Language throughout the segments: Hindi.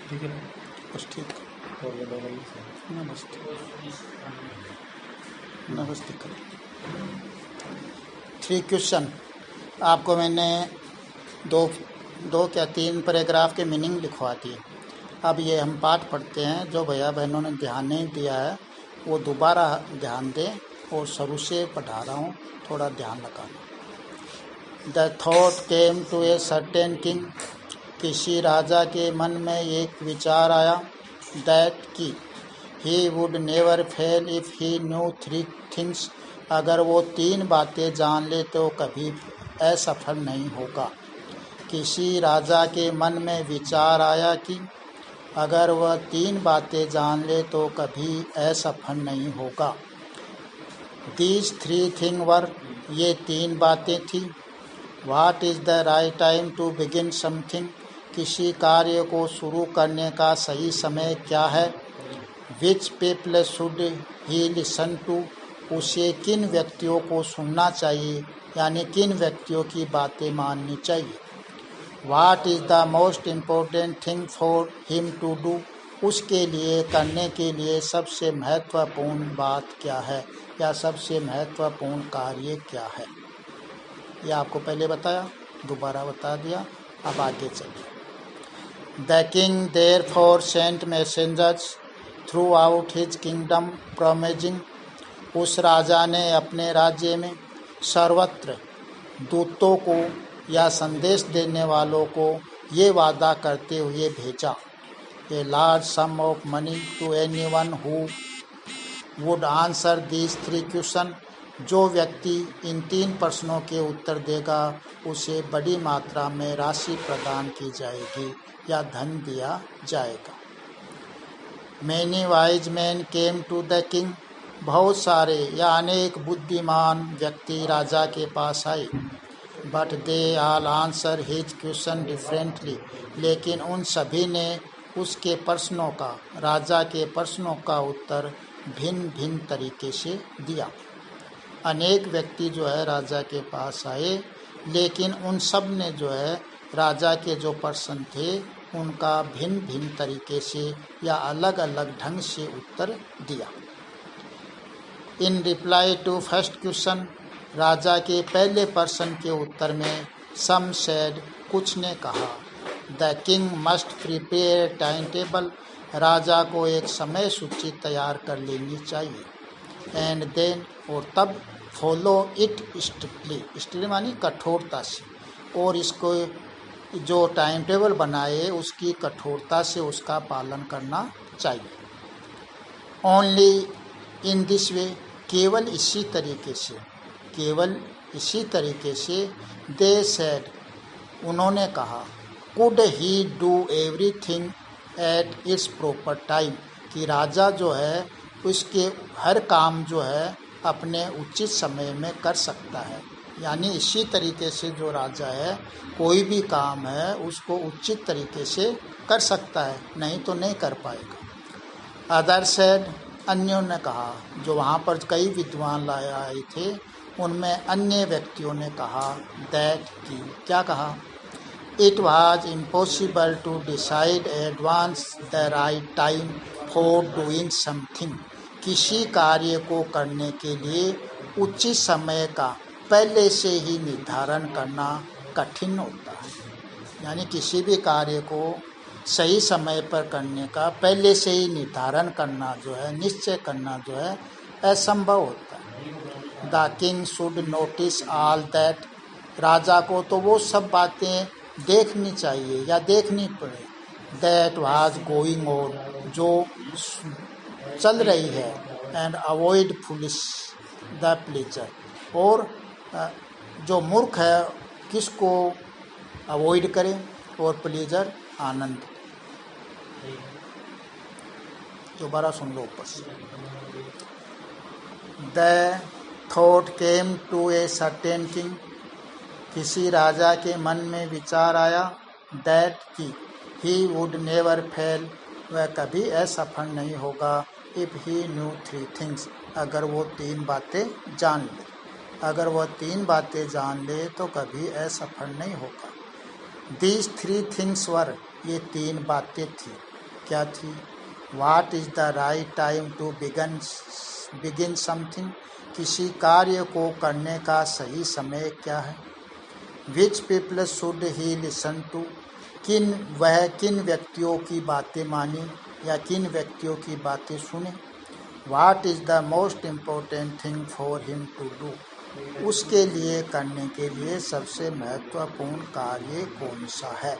ठीक है बस ठीक। नमस्ते नमस्ते करें। 3 क्वेश्चन आपको मैंने दो क्या 3 पैराग्राफ के मीनिंग लिखवा दिए। अब ये हम पाठ पढ़ते हैं। जो भैया बहनों ने ध्यान नहीं दिया है वो दोबारा ध्यान दें, और शुरू से पढ़ा रहा हूँ, थोड़ा ध्यान लगाना। The thought came to a certain king, किसी राजा के मन में एक विचार आया, दैट की he would never fail if he new 3 things, अगर वो 3 बातें जान ले तो कभी असफल नहीं होगा। किसी राजा के मन में विचार आया कि अगर वह 3 बातें जान ले तो कभी असफल नहीं होगा। These 3 things were, ये 3 बातें थी। What is the right time to begin something, किसी कार्य को शुरू करने का सही समय क्या है। Which people should he listen to, उसे किन व्यक्तियों को सुनना चाहिए, यानी किन व्यक्तियों की बातें माननी चाहिए। What is the most important thing for him to do, उसके लिए करने के लिए सबसे महत्वपूर्ण बात क्या है, या सबसे महत्वपूर्ण कार्य क्या है। यह आपको पहले बताया, दोबारा बता दिया। अब आगे चलिए। The king therefore sent messengers throughout his kingdom promising, उस राजा ने अपने राज्य में सर्वत्र दूतों को या संदेश देने वालों को ये वादा करते हुए भेजा, a large sum of money to anyone who would answer these 3 question, जो व्यक्ति इन 3 प्रश्नों के उत्तर देगा उसे बड़ी मात्रा में राशि प्रदान की जाएगी या धन दिया जाएगा। Many wise man came to the king, बहुत सारे या अनेक बुद्धिमान व्यक्ति राजा के पास आए। But they all answer his question differently, लेकिन उन सभी ने उसके प्रश्नों का, राजा के प्रश्नों का उत्तर भिन्न भिन्न तरीके से दिया। अनेक व्यक्ति जो है राजा के पास आए, लेकिन उन सब ने जो है राजा के जो प्रश्न थे उनका भिन्न भिन्न तरीके से या अलग अलग ढंग से उत्तर दिया। In reply to first question, राजा के पहले प्रश्न के उत्तर में सम सेड, कुछ ने कहा, the king must prepare time table, राजा को एक समय सूची तैयार कर लेनी चाहिए। एंड देन, और तब, फॉलो इट स्ट्रिक्टली, स्ट्रिक्टली मानी कठोरता से, और इसको जो टाइम टेबल बनाए उसकी कठोरता से उसका पालन करना चाहिए। ओनली इन दिस वे, केवल इसी तरीके से, केवल इसी तरीके से, दे सेड, उन्होंने कहा, could he do everything at its proper time, कि राजा जो है उसके हर काम जो है अपने उचित समय में कर सकता है। यानी इसी तरीके से जो राजा है कोई भी काम है उसको उचित तरीके से कर सकता है, नहीं तो नहीं कर पाएगा। अदर सेड, अन्यों ने कहा, जो वहाँ पर कई विद्वान लाए आए थे उनमें अन्य व्यक्तियों ने कहा, दैट की, क्या कहा, it was impossible to decide advance the right time for doing something, किसी कार्य को करने के लिए उचित समय का पहले से ही निर्धारण करना कठिन होता है। यानी किसी भी कार्य को सही समय पर करने का पहले से ही निर्धारण करना जो है, निश्चय करना जो है, असंभव होता है। The king should notice all that, राजा को तो वो सब बातें देखनी चाहिए या देखनी पड़े, दैट वाज गोइंग ऑन, जो चल रही है, and avoid foolish the pleasure, और जो मूर्ख है किसको अवॉइड करें, और प्लेजर आनंद। दोबारा सुन लो ऊपर से। The thought came to a certain king, किसी राजा के मन में विचार आया, दैट की ही वुड नेवर फेल, वह कभी असफल नहीं होगा, इफ ही न्यू 3 थिंग्स, अगर वो 3 बातें जान ले, अगर वह 3 बातें जान ले तो कभी असफल नहीं होगा। दीज 3 थिंग्स वर, ये 3 बातें थी। क्या थी? What is the right time to begin something? किसी कार्य को करने का सही समय क्या है? Which people should he listen to? वह किन व्यक्तियों की बातें माने या किन व्यक्तियों की बातें सुने? What is the most important thing for him to do? उसके लिए करने के लिए सबसे महत्वपूर्ण कार्य कौन सा है?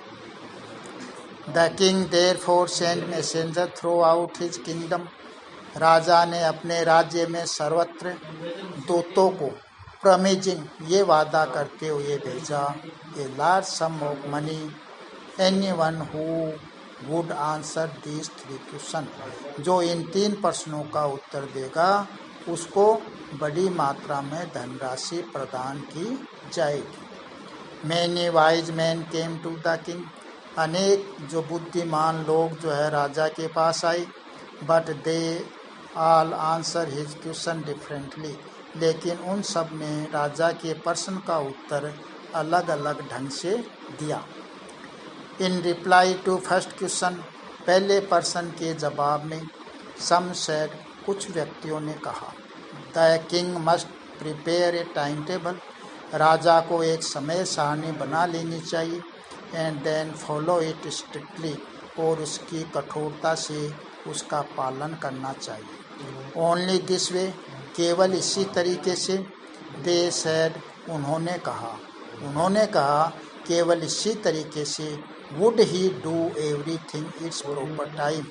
The king therefore sent messenger throughout his kingdom. राजा ने अपने राज्य में सर्वत्र दूतों को प्रॉमिजिंग ये वादा करते हुए भेजा, a large sum of money anyone who would answer these 3 question. जो इन 3 प्रश्नों का उत्तर देगा उसको बड़ी मात्रा में धनराशि प्रदान की जाएगी। Many wise man came to the king. अनेक जो बुद्धिमान लोग जो है राजा के पास आए, but they all answer his question differently. लेकिन उन सब ने राजा के प्रश्न का उत्तर अलग अलग ढंग से दिया। In reply to first question, पहले प्रश्न के जवाब में, सम सेड, कुछ व्यक्तियों ने कहा, the king must prepare a time table. राजा को एक समय सारणी बना लेनी चाहिए, and then follow it strictly, और उसकी कठोरता से उसका पालन करना चाहिए। ओनली दिस वे, केवल इसी तरीके से, दे सेड, उन्होंने कहा केवल इसी तरीके से, would he do everything it's proper time.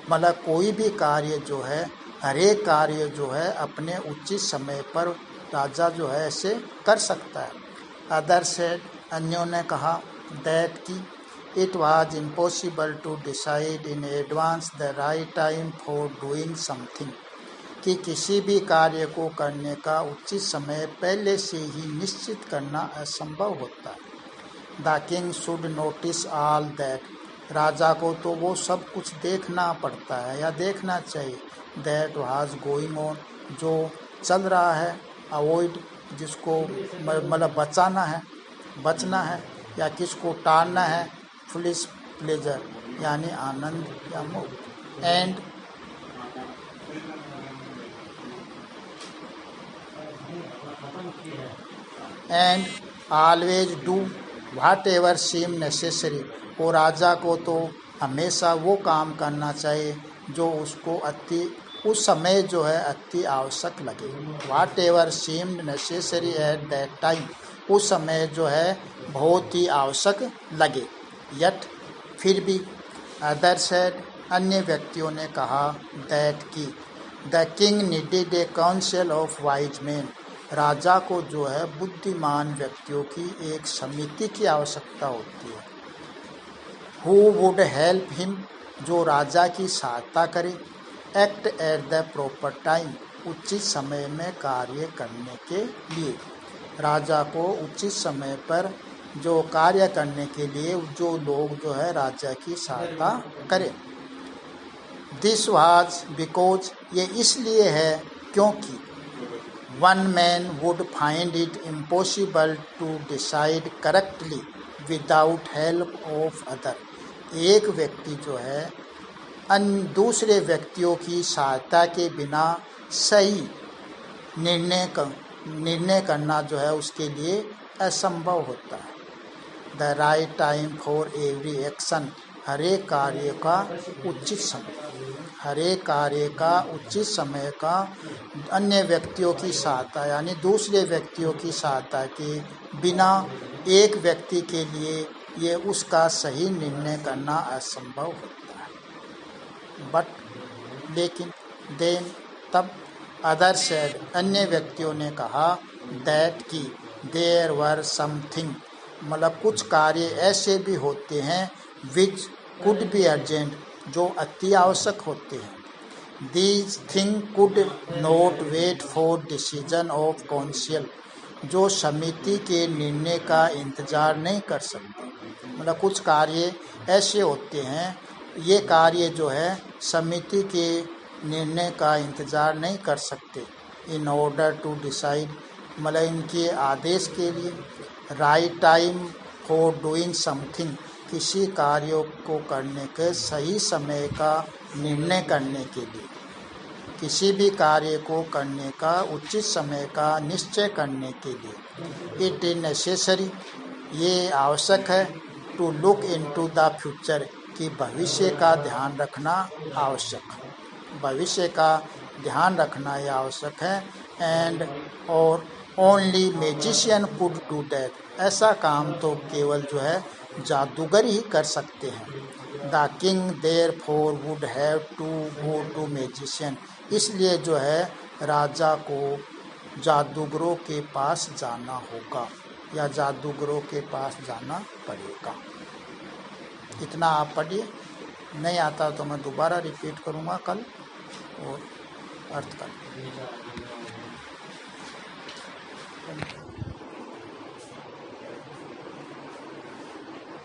मतलब कोई भी कार्य जो है, हर एक कार्य जो है अपने उचित समय पर राजा जो है ऐसे कर सकता है। अदर सेड, अन्यों ने कहा, दैट की it was impossible to decide in advance the right time for doing something, कि किसी भी कार्य को करने का उचित समय पहले से ही निश्चित करना असंभव होता है। The king should notice all that, राजा को तो वो सब कुछ देखना पड़ता है या देखना चाहिए, दैट वाज गोइंग ऑन, जो चल रहा है, अवॉइड, जिसको मतलब बचना है या किसको टालना है, फुलिश प्लेजर यानी आनंद या मोह, and always do whatever seem necessary, और राजा को तो हमेशा वो काम करना चाहिए जो उसको उस समय जो है अति आवश्यक लगे। What ever seemed necessary at that time, उस समय जो है बहुत ही आवश्यक लगे। यट, फिर भी, अदर सेड, अन्य व्यक्तियों ने कहा, दैट की the king needed a council of wise man, राजा को जो है बुद्धिमान व्यक्तियों की एक समिति की आवश्यकता होती है। हु वुड हेल्प हिम, जो राजा की सहायता करे, act at the proper time, उचित समय में कार्य करने के लिए। राजा को उचित समय पर जो कार्य करने के लिए जो लोग जो है राजा की सहायता करें। दिस वाज बिकॉज, ये इसलिए है क्योंकि, one man would find it impossible to decide correctly without help of other, एक व्यक्ति जो है दूसरे व्यक्तियों की सहायता के बिना सही निर्णय करना जो है उसके लिए असंभव होता है। The right time for every action, हर एक कार्य का उचित समय का अन्य व्यक्तियों की सहायता यानी दूसरे व्यक्तियों की सहायता के बिना एक व्यक्ति के लिए ये उसका सही निर्णय करना असंभव होता है। बट, लेकिन, देन, तब, अदर सेड, अन्य व्यक्तियों ने कहा, दैट की देयर वर समथिंग, मतलब कुछ कार्य ऐसे भी होते हैं विच कुड बी अर्जेंट, जो अति आवश्यक होते हैं। These thing could not wait for decision of council, जो समिति के निर्णय का इंतजार नहीं कर सकते। मतलब कुछ कार्य ऐसे होते हैं, ये कार्य जो है समिति के निर्णय का इंतजार नहीं कर सकते। इन ऑर्डर टू डिसाइड, मतलब इनके आदेश के लिए। Right time for doing something, किसी कार्य को करने के सही समय का निर्णय करने के लिए, किसी भी कार्य को करने का उचित समय का निश्चय करने के लिए। इट इज नेसेसरी, ये आवश्यक है। To look into the future, कि भविष्य का ध्यान रखना आवश्यक है, भविष्य का ध्यान रखना ये आवश्यक है। एंड और only magician could do that, ऐसा काम तो केवल जो है जादूगर ही कर सकते हैं। The king therefore would have to go to magician, इसलिए जो है राजा को जादूगरों के पास जाना होगा या जादूगरों के पास जाना पड़ेगा। इतना आप पढ़िए, नहीं आता तो मैं दोबारा रिपीट करूँगा कल और अर्थ कर